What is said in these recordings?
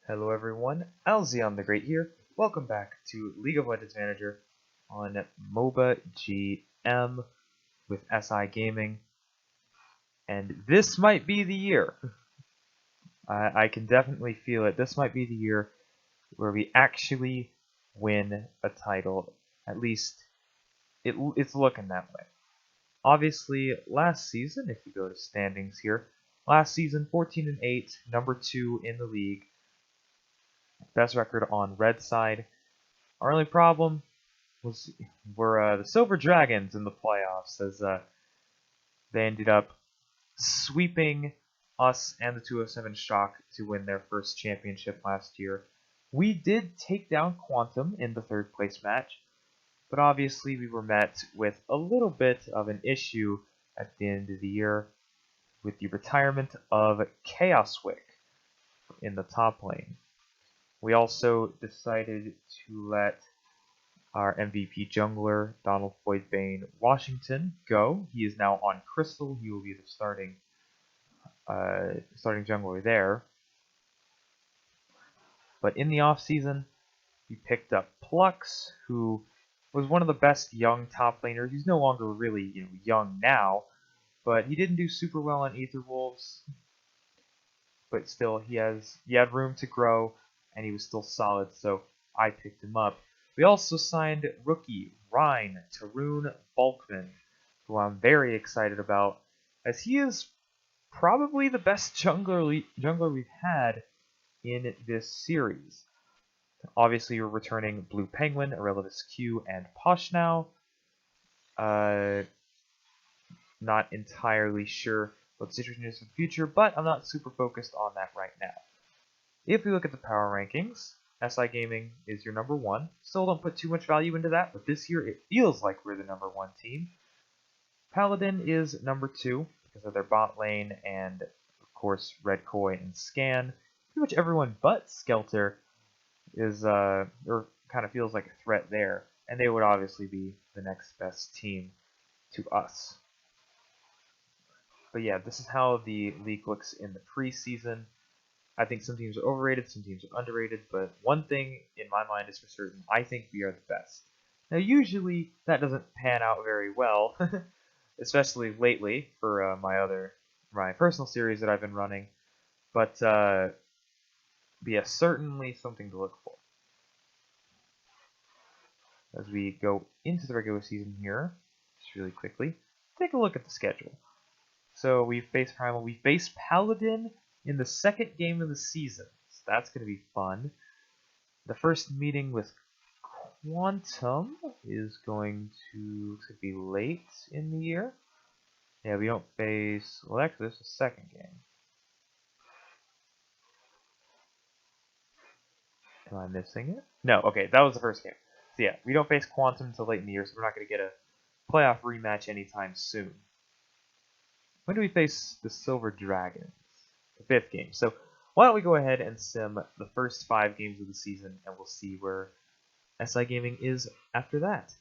Hello everyone, Alzion the Great here. Welcome back to League of Legends Manager on MOBA GM with SI Gaming. And this might be the year. I can definitely feel it. This might be the year where we actually win a title. At least it's looking that way. Obviously, last season, if you go to standings here, last season 14-8, number 2 in the league. Best record on red side. Our only problem were the Silver Dragons in the playoffs, as they ended up sweeping us and the 207 Shock to win their first championship last year. We did take down Quantum in the third place match, but obviously we were met with a little bit of an issue at the end of the year with the retirement of Chaoswick in the top lane. We also decided to let our MVP jungler, Donald Floyd Bane Washington, go. He is now on Crystal. He will be the starting jungler there. But in the offseason, we picked up Plux, who was one of the best young top laners. He's no longer really young now, but he didn't do super well on Aetherwolves. But still, he had room to grow, and he was still solid, so I picked him up. We also signed rookie Ryan Tarun Bulkman, who I'm very excited about, as he is probably the best jungler we've had in this series. Obviously, we're returning Blue Penguin, Irrelevus Q, and Posh now. Not entirely sure what the situation is in the future, but I'm not super focused on that right now. If we look at the power rankings, SI Gaming is your number 1. Still don't put too much value into that, but this year it feels like we're the number 1 team. Paladin is number 2 because of their bot lane and, of course, Red Koi and Scan. Pretty much everyone but Skelter is, or kind of feels like a threat there, and they would obviously be the next best team to us. But yeah, this is how the league looks in the preseason. I think some teams are overrated, some teams are underrated, but one thing in my mind is for certain, I think we are the best. Now usually that doesn't pan out very well, especially lately for my personal series that I've been running, but yeah, certainly something to look for. As we go into the regular season here, just really quickly, take a look at the schedule. So we face Primal, we face Paladin in the second game of the season. So that's going to be fun. The first meeting with Quantum is going to be late in the year. Yeah, we don't face... Well, actually, this is the second game. Am I missing it? No, okay, that was the first game. So yeah, we don't face Quantum until late in the year, so we're not going to get a playoff rematch anytime soon. When do we face the Silver Dragons? The 5th game. So why don't we go ahead and sim the first 5 games of the season, and we'll see where SI Gaming is after that.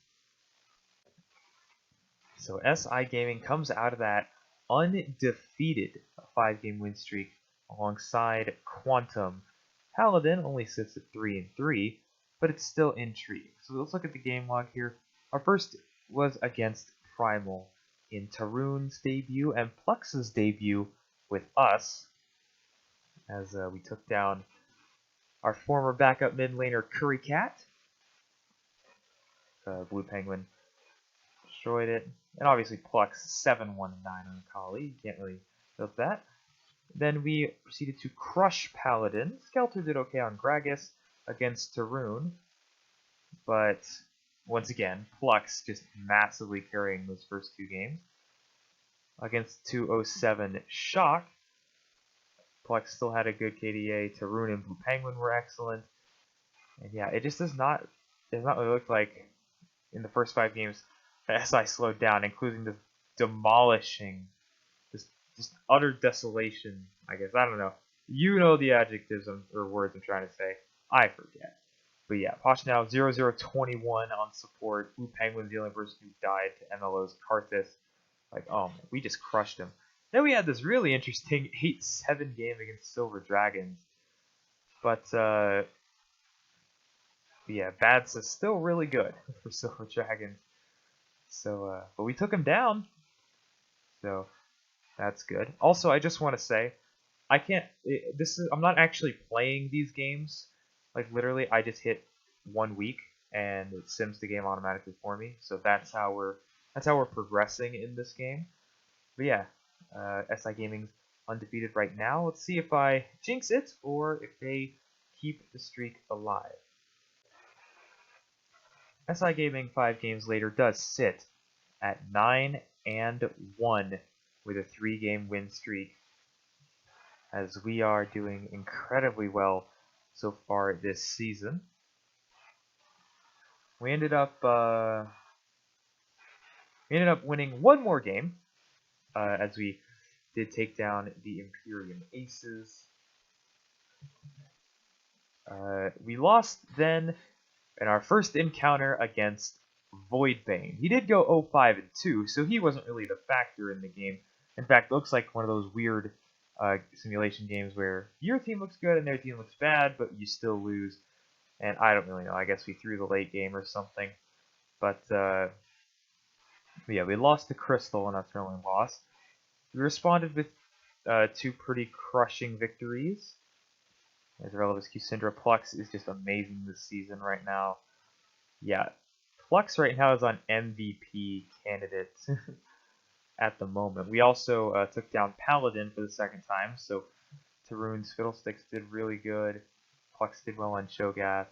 So SI Gaming comes out of that undefeated 5-game win streak alongside Quantum. Paladin only sits at 3-3, but it's still intrigue. So let's look at the game log here. Our first was against Primal in Tarun's debut and Plux's debut with us, as we took down our former backup mid laner Curry Cat. Blue Penguin destroyed it, and obviously Plux 7-1-9 on Kali. You can't really build that. Then we proceeded to crush Paladin. Skelter did okay on Gragas against Tarun, but once again, Plux just massively carrying those first 2 games. Against 207 Shock, Plux still had a good KDA. Tarun and Blue Penguin were excellent. And yeah, it just does not really look like in the first 5 games that SI slowed down, including this demolishing, just utter desolation, I guess. I don't know. You know the adjectives or words I'm trying to say. I forget. But yeah, Posh now 0-0-21 on support. Blue Penguin's the only person who died to MLO's Karthus. Like, oh man, we just crushed him. Then we had this really interesting 8-7 game against Silver Dragons. But yeah, Bats is still really good for Silver Dragons. So, but we took him down, so that's good. Also, I just want to say, I can't. I'm not actually playing these games. Like literally, I just hit 1 week and it sims the game automatically for me. So that's how we're progressing in this game. But yeah, SI Gaming's undefeated right now. Let's see if I jinx it or if they keep the streak alive. SI Gaming 5 games later does sit at 9-1 with a 3-game win streak, as we are doing incredibly well so far this season. We ended up winning one more game, as we did take down the Imperium Aces. We lost then in our first encounter against Voidbane. He did go 0-5-2, so he wasn't really the factor in the game. In fact, it looks like one of those weird simulation games where your team looks good and their team looks bad, but you still lose. And I don't really know. I guess we threw the late game or something. But yeah, we lost to Crystal, and that's our only loss. We responded with 2 pretty crushing victories. As Relevus Q Syndra, Plux is just amazing this season right now. Yeah, Plux right now is on MVP candidate at the moment. We also took down Paladin for the 2nd time, so Tarun's Fiddlesticks did really good. Plux did well on Shogath.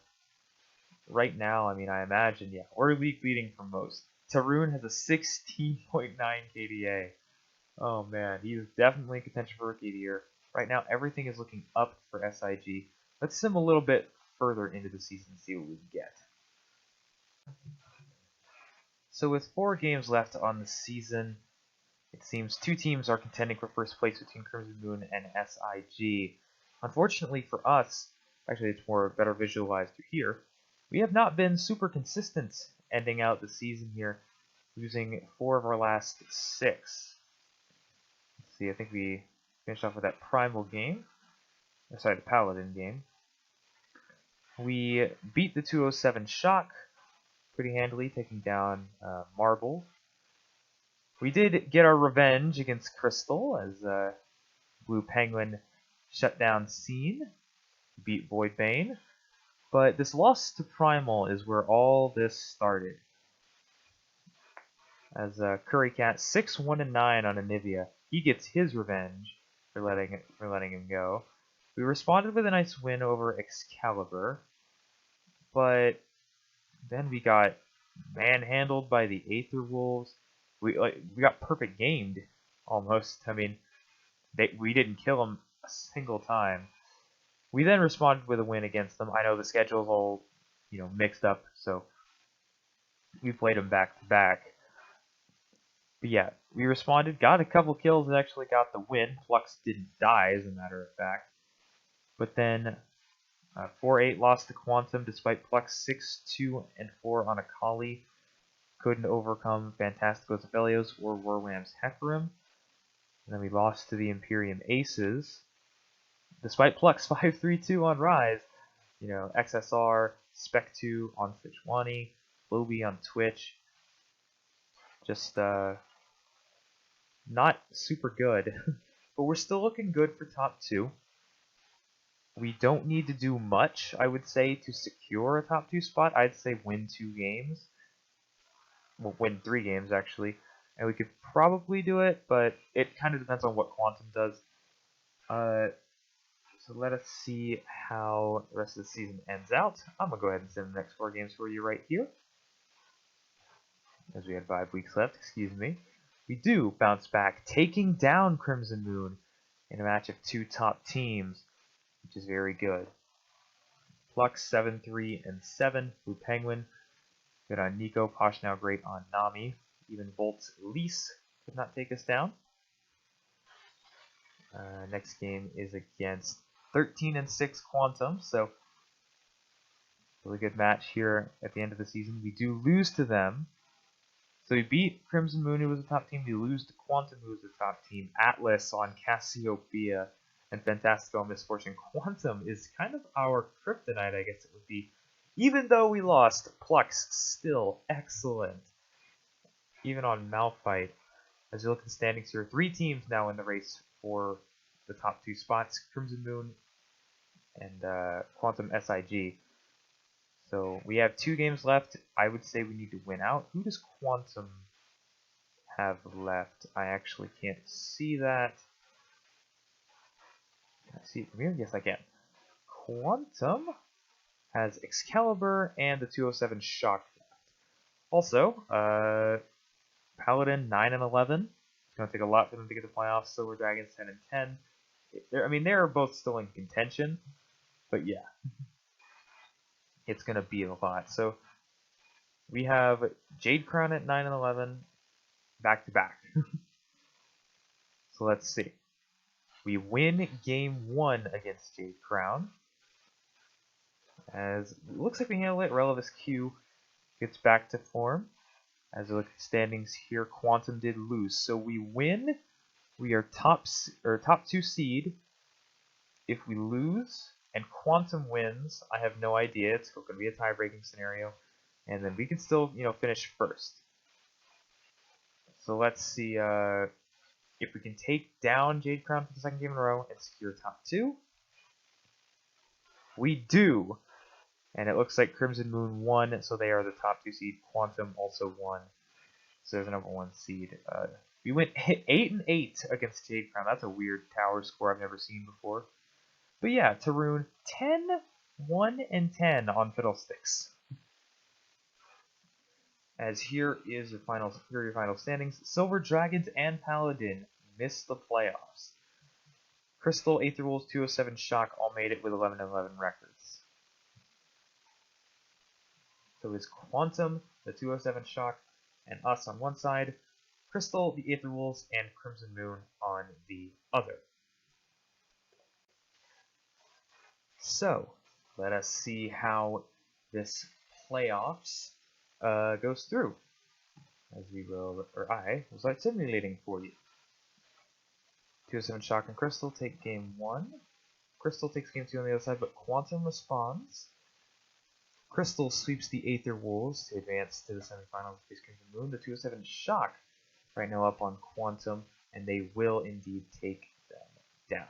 Right now, I mean, I imagine, yeah, we're league leading for most. Tarun has a 16.9 KDA. Oh man, he is definitely in contention for Rookie of the Year. Right now, everything is looking up for SIG. Let's sim a little bit further into the season and see what we can get. So with 4 games left on the season, it seems 2 teams are contending for first place between Crimson Moon and SIG. Unfortunately for us, actually it's better visualized through here, we have not been super consistent ending out the season here, losing 4 of our last 6. Let's see, I think we finished off with that Primal game. Sorry, the Paladin game. We beat the 207 Shock pretty handily, taking down Marble. We did get our revenge against Crystal as Blue Penguin shut down Scene, beat Voidbane. But this loss to Primal is where all this started. As Currycat 6-1-9 on Anivia, he gets his revenge for letting him go. We responded with a nice win over Excalibur, but then we got manhandled by the Aether Wolves. We got perfect gamed almost. I mean, we didn't kill them a single time. We then responded with a win against them. I know the schedule's all mixed up, so we played them back to back. But yeah, we responded, got a couple kills, and actually got the win. Flux didn't die, as a matter of fact. But then 4-8 lost to Quantum, despite Plux 6-2-4 on Akali. Couldn't overcome Fantasticos Aphelios or Warwham's Hecarim. And then we lost to the Imperium Aces. Despite Plux 5-3-2 on Rise, XSR, Spec2 on Sejuani, Lobby on Twitch. Just not super good. But we're still looking good for top 2. We don't need to do much, I would say, to secure a top 2 spot. I'd say win 2 games. Well, win 3 games, actually. And we could probably do it, but it kind of depends on what Quantum does. So let us see how the rest of the season ends out. I'm going to go ahead and send the next 4 games for you right here. As we had 5 weeks left, excuse me. We do bounce back, taking down Crimson Moon in a match of 2 top teams, which is very good. Flux 7-3-7, Blue Penguin. Good on Nico, Posh now great on Nami. Even Volt's Elise could not take us down. Next game is against 13-6 Quantum, so really good match here at the end of the season. We do lose to them. So we beat Crimson Moon, who was a top team. We lose to Quantum, who was the top team. Atlas on Cassiopeia. and Fantastical Misfortune Quantum is kind of our kryptonite, I guess it would be. Even though we lost, Pluck's still excellent. Even on Malphite. As you look at the standings here, 3 teams now in the race for the top 2 spots, Crimson Moon and Quantum SIG. So we have 2 games left. I would say we need to win out. Who does Quantum have left? I actually can't see that. Can I see it from here? Yes, I can. Quantum has Excalibur and the 207 Shock. Also, Paladin 9 and 11. It's going to take a lot for them to get the playoffs. Silver Dragons 10 and 10. They're both still in contention, but yeah, it's going to be a lot. So we have Jade Crown at 9 and 11, back to back. So let's see. We win game 1 against Jade Crown. As it looks like we handle it, Relivis Q gets back to form. As we look at the standings here, Quantum did lose. So we win. We are top 2 seed. If we lose and Quantum wins, I have no idea. It's going to be a tie-breaking scenario, and then we can still, finish first. So let's see if we can take down Jade Crown for the 2nd game in a row and secure top 2. We do. And it looks like Crimson Moon won, so they are the top 2 seed. Quantum also won, so there's a number 1 seed. We went 8 and 8 against Jade Crown. That's a weird tower score I've never seen before. But yeah, Tarun 10, 1 and 10 on Fiddlesticks. As here are your final standings. Silver Dragons and Paladin missed the playoffs. Crystal, Aether Wolves, 207 Shock all made it with 11 and 11 records. So it's Quantum, the 207 Shock, and us on one side, Crystal, the Aether Wolves, and Crimson Moon on the other. So, let us see how this playoffs goes through. As we will, or I was like simulating for you. 207 Shock and Crystal take game 1. Crystal takes game 2 on the other side, but Quantum responds. Crystal sweeps the Aether Wolves to advance to the semifinals of Crimson Moon. The 207 Shock right now up on Quantum, and they will indeed take them down.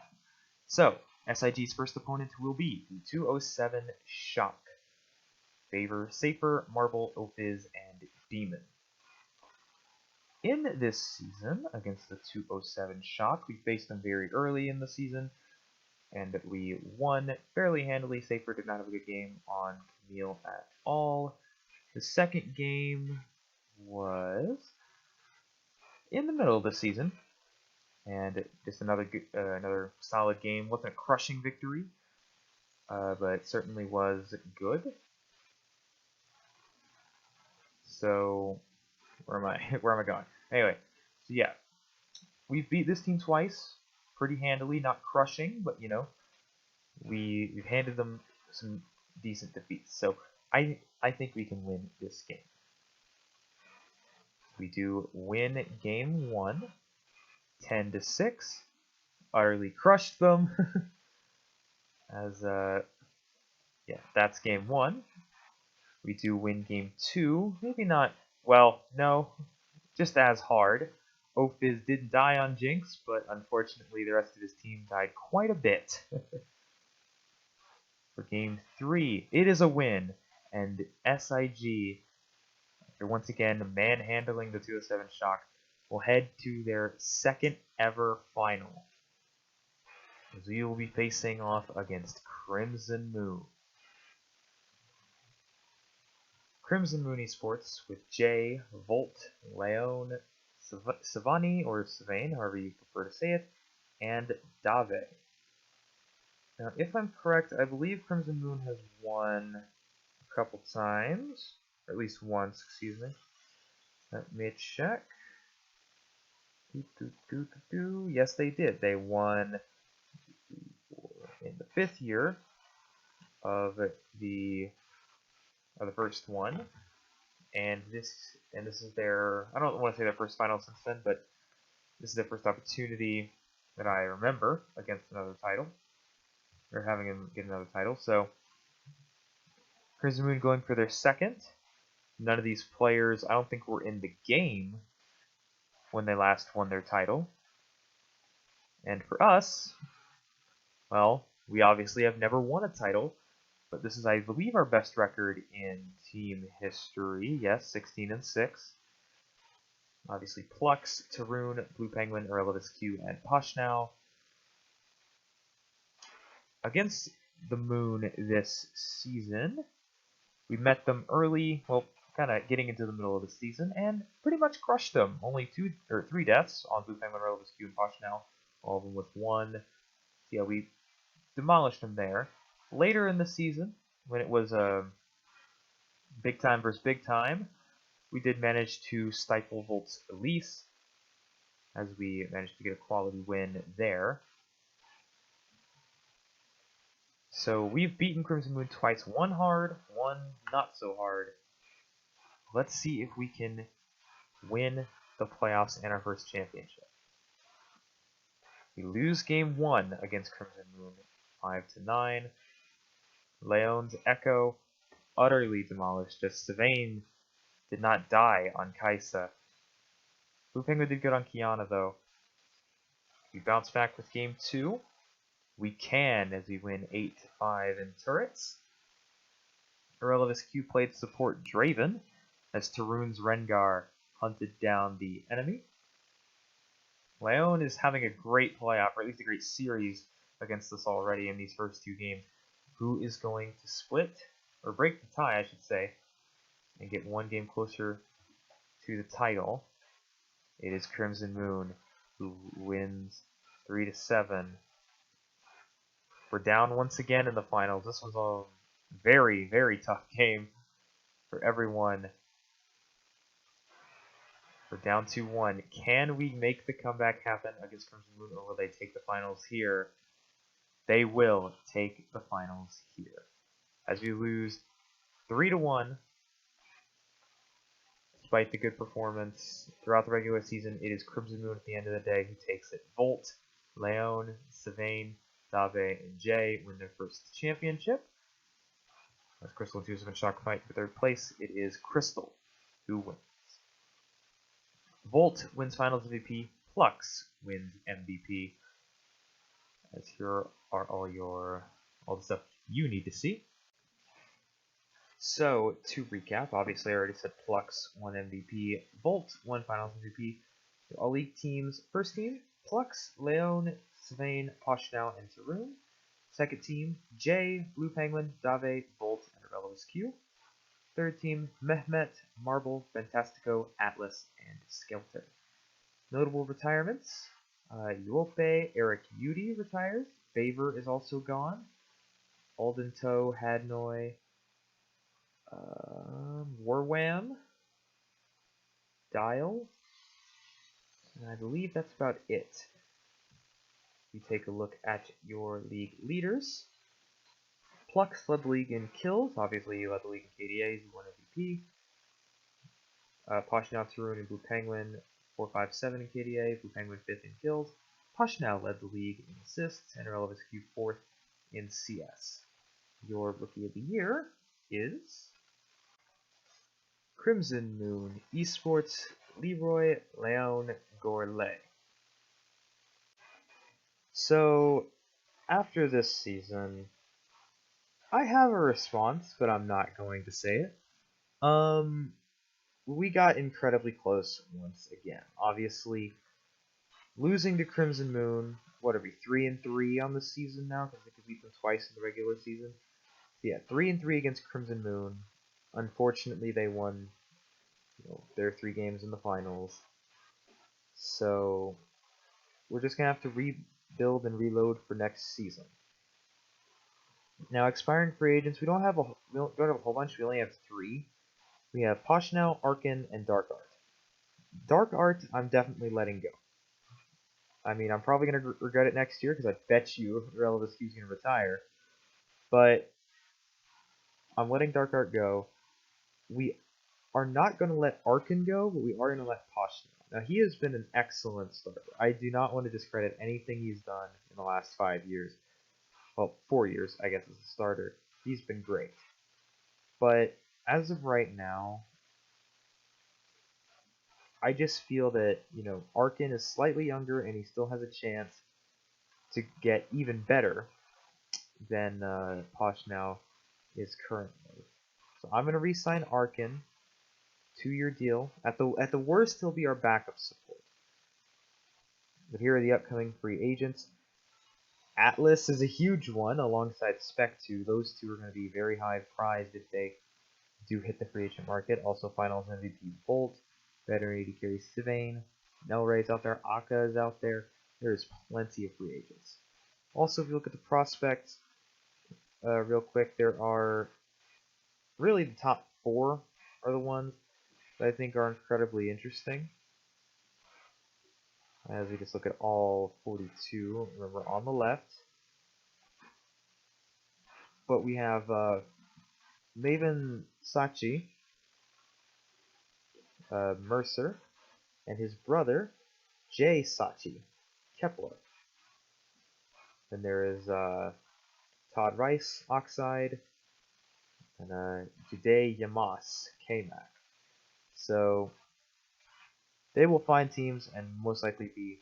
So, SIG's first opponent will be the 207 Shock. Favor Safer, Marble, Ophiz, and Demon. In this season, against the 207 Shock, we faced them very early in the season, and we won fairly handily. Safer did not have a good game on Camille at all. The second game was in the middle of the season, and just another solid game. Wasn't a crushing victory, but certainly was good. So, where am I? Where am I going? Anyway, so yeah, we've beat this team twice, pretty handily, not crushing, but we've handed them some decent defeats. So I think we can win this game. We do win game 1, 10-6. Utterly crushed them. As yeah, that's game 1. We do win game 2. Maybe not. Well, no, just as hard. Ophiz did die on Jinx, but unfortunately the rest of his team died quite a bit. For game 3, it is a win, and SIG, after once again manhandling the 207 Shock, will head to their 2nd ever final, as we will be facing off against Crimson Moon. Crimson Moon Esports with Jay, Volt, Leon, Savani, or Savane, however you prefer to say it, and Dave. Now, if I'm correct, I believe Crimson Moon has won a couple times, or at least once, excuse me. Let me check. Yes, they did. They won in the 5th year of the first one, and this is their, I don't want to say their first final since then, but this is their first opportunity that I remember against another title, or having him get another title. So Crimson Moon going for their second. None of these players, I don't think, were in the game when they last won their title. And for us, well, we obviously have never won a title, but this is, I believe, our best record in team history. Yes, 16-6. Obviously, Plux, Tarun, Blue Penguin, Irrelevant Q, and Poshnow. Against the Moon this season, we met them early, well, kind of getting into the middle of the season, and pretty much crushed them. Only 3 deaths on Blue Penguin, Irrelevant Q, and Poshnow, all of them with 1. Yeah, we demolished them there. Later in the season, when it was big time versus big time, we did manage to stifle Volt's Elise, as we managed to get a quality win there. So we've beaten Crimson Moon twice, one hard, one not so hard. Let's see if we can win the playoffs and our first championship. We lose game 1 against Crimson Moon, 5-9. Leon's Echo utterly demolished, as Sylvain did not die on Kaisa. Blue Penguin did good on Kiana, though. We bounce back with game 2. We can, as we win 8-5 in turrets. Irrelevant Q played support Draven, as Tarun's Rengar hunted down the enemy. Leon is having a great playoff, or at least a great series against us already in these first 2 games. Who is going to split, or break the tie, I should say, and get 1 game closer to the title? It is Crimson Moon, who wins 3-7. We're down once again in the finals. This was a very, very tough game for everyone. We're down 2-1. Can we make the comeback happen against Crimson Moon, or will they take the finals here? They will take the finals here, as we lose 3-1. Despite the good performance throughout the regular season, it is Crimson Moon at the end of the day who takes it. Volt, Leon, Sylvain, Dave, and Jay win their first championship. As Crystal and Joseph and Shock fight for third place, it is Crystal who wins. Volt wins Finals MVP. Plux wins MVP. As here are all the stuff you need to see. So, to recap, obviously I already said Plux won MVP, Volt won Finals MVP. The All-League teams, first team, Plux, Leon, Sylvain, Poshnow, and Tarun. Second team, Jay, Blue Penguin, Dave, Volt, and Irrelevant Q. Third team, Mehmet, Marble, Fantastico, Atlas, and Skelter. Notable retirements, Yuope, Eric Yudi retires. Favor is also gone. Alden Toe, Hadnoy, Warwham, Dial, and I believe that's about it. We take a look at your league leaders. Plux led the league in kills. Obviously, he led the league in KDAs. He won MVP. Poshnow, Tarun, and Blue Penguin 4-5-7 in KDA. Blue Penguin 5th in kills. Poshnow led the league in assists, and Irrelevant Q 4th in CS. Your Rookie of the Year is Crimson Moon Esports Leroy Leon Gourlay. So, after this season, I have a response, but I'm not going to say it. We got incredibly close once again. Obviously, losing to Crimson Moon, what are we, 3-3 on the season now? Because they could beat them twice in the regular season. So yeah, 3-3 against Crimson Moon. Unfortunately, they won, their 3 games in the finals. So we're just gonna have to rebuild and reload for next season. Now, expiring free agents, we don't have a whole bunch. We only have 3. We have Poshnow, Arkin, and Dark Art. Dark Art, I'm definitely letting go. I mean, I'm probably going to regret it next year, because I bet you Irrelevant Q's going to retire. But I'm letting Dark Art go. We are not going to let Arkin go, but we are going to let Poshnow. Now, he has been an excellent starter. I do not want to discredit anything he's done in the last 5 years. Well, 4 years, I guess, as a starter. He's been great. But as of right now, I just feel that, Arkin is slightly younger and he still has a chance to get even better than Posh now is currently. So I'm going to re-sign Arkin, 2-year deal. At the worst, he'll be our backup support. But here are the upcoming free agents. Atlas is a huge one alongside Spec2. Those two are going to be very high prized if they do hit the free agent market. Also, Finals MVP Bolt, Veteran AD carry Sivane, Nelray's out there, Akka is out there. There's plenty of free agents. Also, if you look at the prospects, real quick, there are really the top 4 are the ones that I think are incredibly interesting. As we just look at all 42, remember on the left. But we have Maven Sachi, Mercer, and his brother, Jay Sachi, Kepler. Then there is Todd Rice, Oxide, and Jide Yamas, K-Mac. So they will find teams and most likely be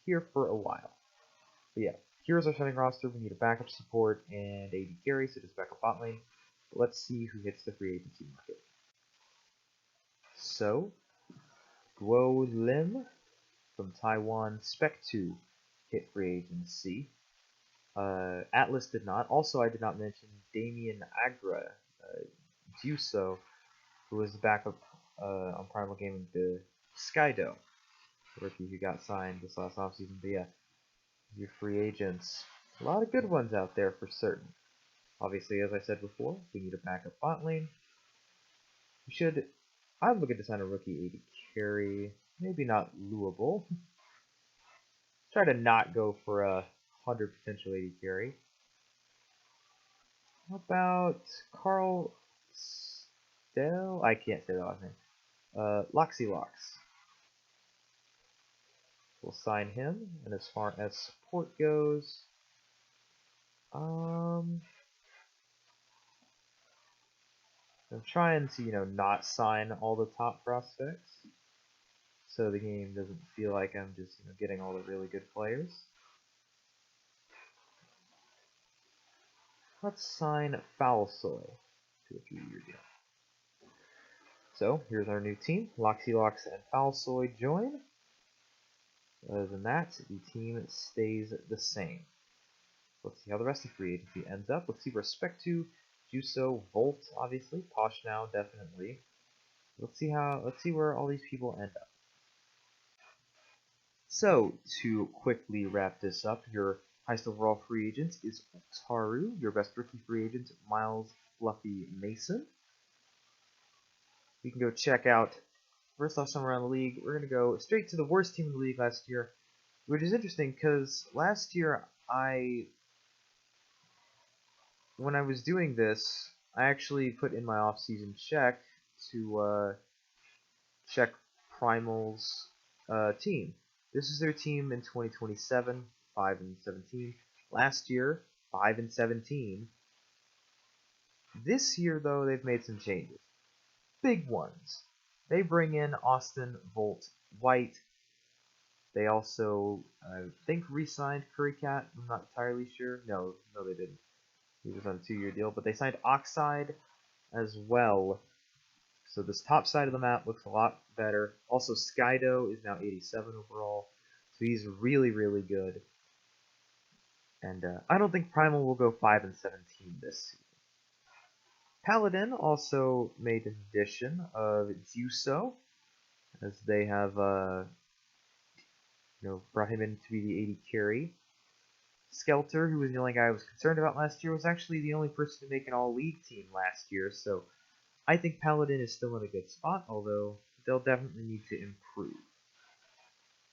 here for a while. But yeah, here's our starting roster. We need a backup support and AD carry, so just backup bot lane. But let's see who hits the free agency market. So, Guo Lim from Taiwan, Spec2 hit free agency. Atlas did not. Also, I did not mention Damien Agra, Juso, who was the backup on Primal Gaming, the Skydo rookie who got signed this last offseason. But yeah, your free agents. A lot of good ones out there for certain. Obviously, as I said before, we need a backup bot lane. I'm looking to sign a rookie AD carry. Maybe not Louisville. Try to not go for a 100 potential AD carry. How about Carl Stell? I can't say that last name. Loxylox. We'll sign him. And as far as support goes, I'm trying to, not sign all the top prospects, so the game doesn't feel like I'm just, getting all the really good players. Let's sign Foulsoy to a 3-year deal. So, here's our new team. Loxylox and Foulsoy join. Other than that, the team stays the same. Let's see how the rest of free agency ends up. Let's see where Spec2, Juso, Volt, obviously, Posh now, definitely. Let's see where all these people end up. So, to quickly wrap this up, your highest overall free agent is Otaru. Your best rookie free agent, Miles Fluffy Mason. We can go check out, first off, somewhere around the league. We're going to go straight to the worst team in the league last year, which is interesting because last year when I was doing this, I actually put in my off-season check to check Primal's team. This is their team in 2027, 5-17. Last year, 5-17. This year, though, they've made some changes. Big ones. They bring in Austin Volt White. They also, I think, re-signed Currycat. I'm not entirely sure. No, they didn't. He was on a 2-year deal, but they signed Oxide as well. So this top side of the map looks a lot better. Also, Skydo is now 87 overall, so he's really, really good. And I don't think Primal will go 5-17 this season. Paladin also made an addition of Juso, as they have brought him in to be the AD carry. Skelter, who was the only guy I was concerned about last year, was actually the only person to make an all-league team last year, so I think Paladin is still in a good spot, although they'll definitely need to improve.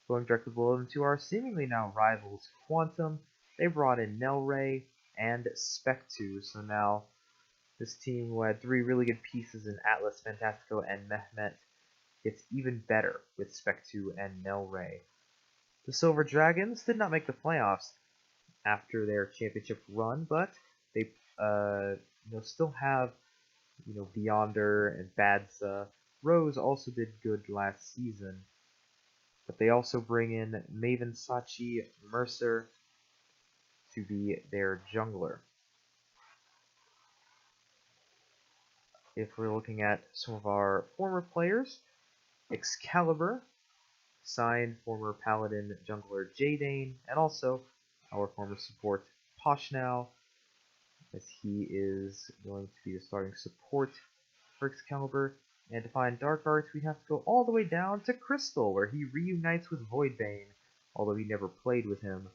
Going directly below them to our seemingly now rivals, Quantum. They brought in Nelray and Spec2, so now this team, who had 3 really good pieces in Atlas, Fantastico, and Mehmet, gets even better with Spec 2 and Nel Ray. The Silver Dragons did not make the playoffs after their championship run, but they still have Beyonder and Badsa. Rose also did good last season, but they also bring in Maven Sachi Mercer to be their jungler. If we're looking at some of our former players, Excalibur signed former Paladin jungler Jadane, and also our former support Poshnow, as he is going to be the starting support for Excalibur. And to find Dark Arts, we have to go all the way down to Crystal, where he reunites with Voidbane, although he never played with him.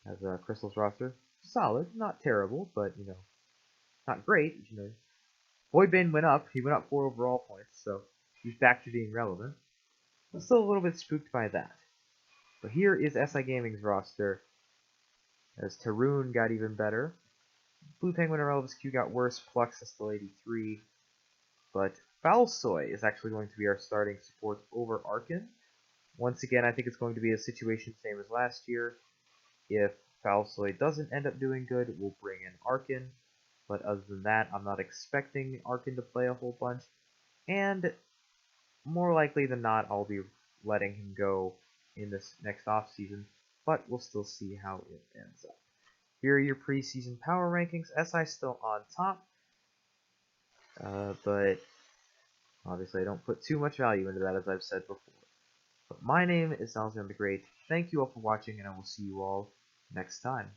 As Crystal's roster, solid, not terrible, but not great. Voidbane went up. He went up 4 overall points, so he's back to being relevant. I'm still a little bit spooked by that. But here is SI Gaming's roster, as Tarun got even better. Blue Penguin and Relevus Q got worse. Plux is still 83. But Foulsoy is actually going to be our starting support over Arkin. Once again, I think it's going to be a situation same as last year. If Foulsoy doesn't end up doing good, we'll bring in Arkin. But other than that, I'm not expecting Arkin to play a whole bunch. And more likely than not, I'll be letting him go in this next offseason. But we'll still see how it ends up. Here are your preseason power rankings. SI still on top. But obviously I don't put too much value into that, as I've said before. But my name is Alzion the Great. Thank you all for watching, and I will see you all next time.